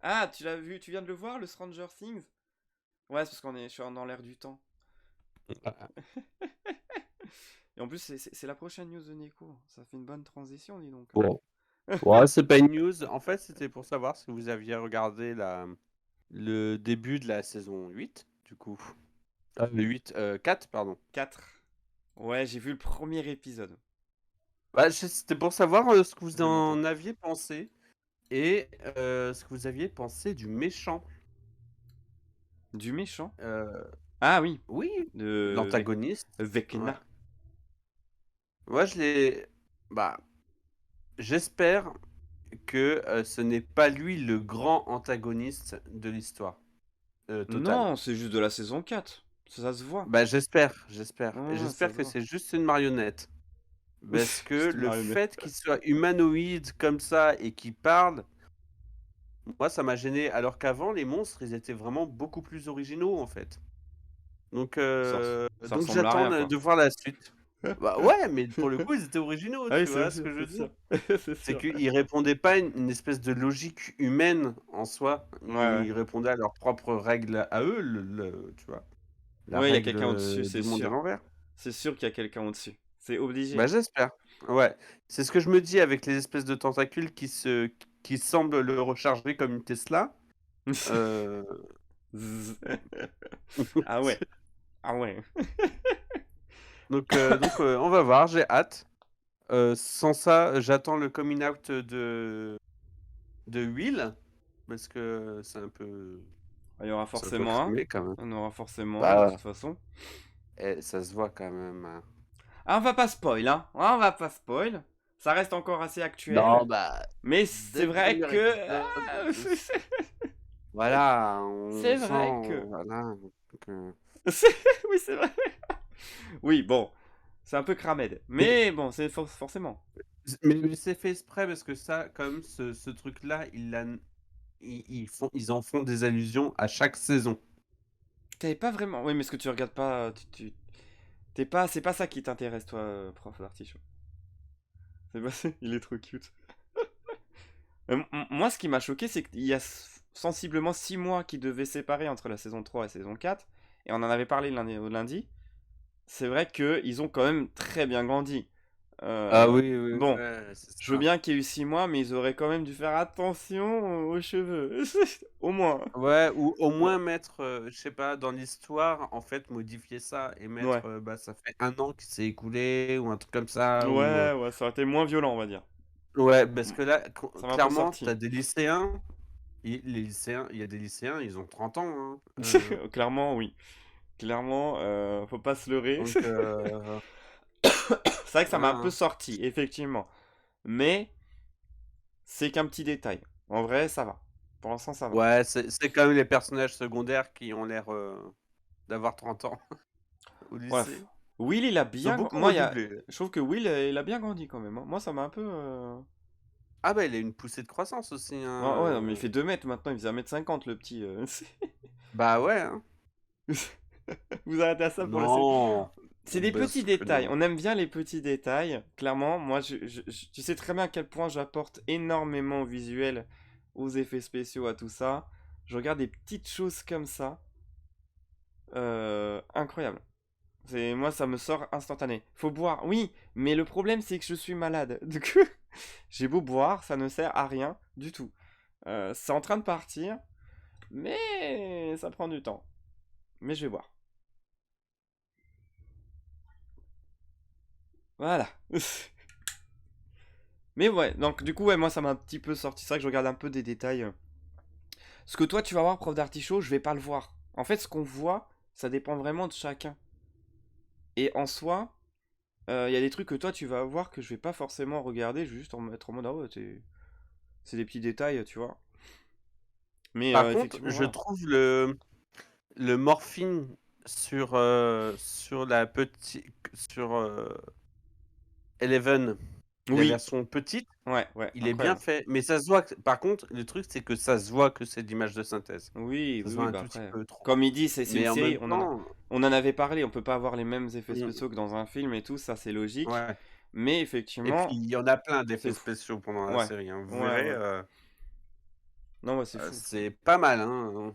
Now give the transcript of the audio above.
Ah, tu l'as vu, tu viens de le voir, le Stranger Things? Ouais, c'est parce je suis dans l'air du temps. Ah, Et en plus, c'est la prochaine news de Neko. Ça fait une bonne transition, dis donc, hein. bon. Ouais, c'est pas une news. En fait, c'était pour savoir si vous aviez regardé le début de la saison 8, du coup. Le 8, 4, pardon. 4. Ouais, j'ai vu le premier épisode. Bah, c'était pour savoir ce que Ça vous fait longtemps. en aviez pensé et ce que vous aviez pensé du méchant. Du méchant? Euh, Ah oui, oui, de l'antagoniste. Ouais. Vecna. Moi, je l'ai. Bah, j'espère que ce n'est pas lui le grand antagoniste de l'histoire totale. Non, c'est juste de la saison 4. Ça se voit. Bah, j'espère. Ouais, ça J'espère se que voit. c'est juste une marionnette. Parce que C'est une le marionnette. fait qu'il soit humanoïde comme ça et qu'il parle, moi, ça m'a gêné. Alors qu'avant, les monstres, ils étaient vraiment beaucoup plus originaux, en fait. Donc, Ça, ça donc ressemble à j'attends rien, quoi. de voir la suite. Bah ouais, mais pour le coup, ils étaient originaux, Ah oui, tu c'est vois ce sûr, que je veux c'est dire? sûr. C'est C'est sûr. qu'ils répondaient pas à une espèce de logique humaine en soi. Ouais, ouais. Ils répondaient à leurs propres règles à eux, tu vois, la Ouais, il y a règle quelqu'un au-dessus, c'est du monde à sûr. l'envers. C'est sûr qu'il y a quelqu'un au-dessus. C'est obligé. Bah j'espère. Ouais, c'est ce que je me dis avec les espèces de tentacules qui semblent le recharger comme une Tesla. Euh, Zzz. Ah ouais. Ah ouais. donc, on va voir, j'ai hâte. Sans ça, j'attends le coming out de Will, parce que Il y aura c'est un peu forcément un. cramé quand même. Il y en aura forcément un, de toute Bah, façon. ça se voit quand même, hein. Ah, on va pas spoil, hein. On va pas spoil. Ça reste encore assez actuel. Non, bah, Mais c'est dès le vrai premier que... épisode, Ah, voilà, on c'est sent, vrai que... voilà, que Oui, c'est vrai. Oui, bon. C'est un peu cramède. mais Mais bon, c'est forcément. mais c'est fait exprès parce que ça, comme ce truc-là, ils en font des allusions à chaque saison. T'avais pas vraiment... Oui, mais ce que tu regardes pas... T'es pas... C'est pas ça qui t'intéresse, toi, prof d'artichaut. C'est pas... Il est trop cute. Moi, ce qui m'a choqué, c'est qu'il y a sensiblement 6 mois qui devaient séparer entre la saison 3 et la saison 4. Et on en avait parlé lundi. C'est vrai qu'ils ont quand même très bien grandi. Ah oui, oui, Bon, ouais, c'est je veux ça. bien qu'il y ait eu 6 mois, mais ils auraient quand même dû faire attention aux cheveux. Au moins. Ouais, ou au Ouais. moins mettre, je sais pas, dans l'histoire, en fait, modifier ça et Ouais. mettre, bah, ça fait 1 an qui s'est écoulé ou un truc comme ça ou, Ouais, ouais, ça aurait été moins violent, on va dire. ouais, parce que là, Ça m'a un peu clairement, sorti. t'as des lycéens, les lycéens, il y a des lycéens, ils ont 30 ans, hein, Clairement, oui. Clairement, faut pas se leurrer. donc C'est vrai que ça m'a voilà, un peu hein. sorti, effectivement. Mais c'est qu'un petit détail. En vrai, ça va. Pour l'instant, ça va. Ouais, c'est quand même les personnages secondaires qui ont l'air, d'avoir 30 ans au Bref. lycée. Will, il a Ils ont bien... beaucoup Moi, redoublé. je trouve que Will, il a bien grandi quand même, hein. Moi, ça m'a un peu... Ah bah, il a une poussée de croissance aussi, Ah ouais, non, mais il hein, fait 2 mètres maintenant, il faisait 1,50 m le petit. Bah, ouais, hein. Vous arrêtez à ça pour la série. Non! C'est des Bien petits sûr que détails. non. On aime bien les petits détails. Clairement, moi, tu sais très bien à quel point j'apporte énormément au visuel, aux effets spéciaux, à tout ça. Je regarde des petites choses comme ça. Incroyable. Moi, ça me sort instantané. Faut boire, oui, mais le problème, c'est que je suis malade. Du coup, j'ai beau boire, ça ne sert à rien du tout. C'est en train de partir, mais ça prend du temps. Mais je vais boire. Voilà. Mais ouais, donc du coup, ouais, moi, ça m'a un petit peu sorti. C'est vrai que je regarde un peu des détails. Ce que toi, tu vas voir, prof d'artichaut, je vais pas le voir. En fait, ce qu'on voit, ça dépend vraiment de chacun. Et en soi, il y a des trucs que toi, tu vas voir que je vais pas forcément regarder. Je vais juste en mettre en mode, ah ouais, c'est des petits détails, tu vois. Mais Par contre, effectivement, je voilà. trouve le morphine sur la petite sur, Eleven, la Oui, version petite, ouais, ouais, il est bien incroyable. fait, mais ça se voit que par contre, le truc, c'est que ça se voit que c'est de l'image de synthèse. Oui, Ça oui, se voit oui, un bah tout petit après. peu trop. Comme il dit, c'est une Mais en série, même temps, on en avait parlé, on peut pas avoir les mêmes effets mmh, spéciaux que dans un film et tout, ça c'est logique. ouais, Mais et puis effectivement, il y en a plein c'est d'effets fou. spéciaux pendant la Ouais, série, hein. Vous ouais, verrez, ouais. Non, ouais, c'est fou. C'est pas mal, hein.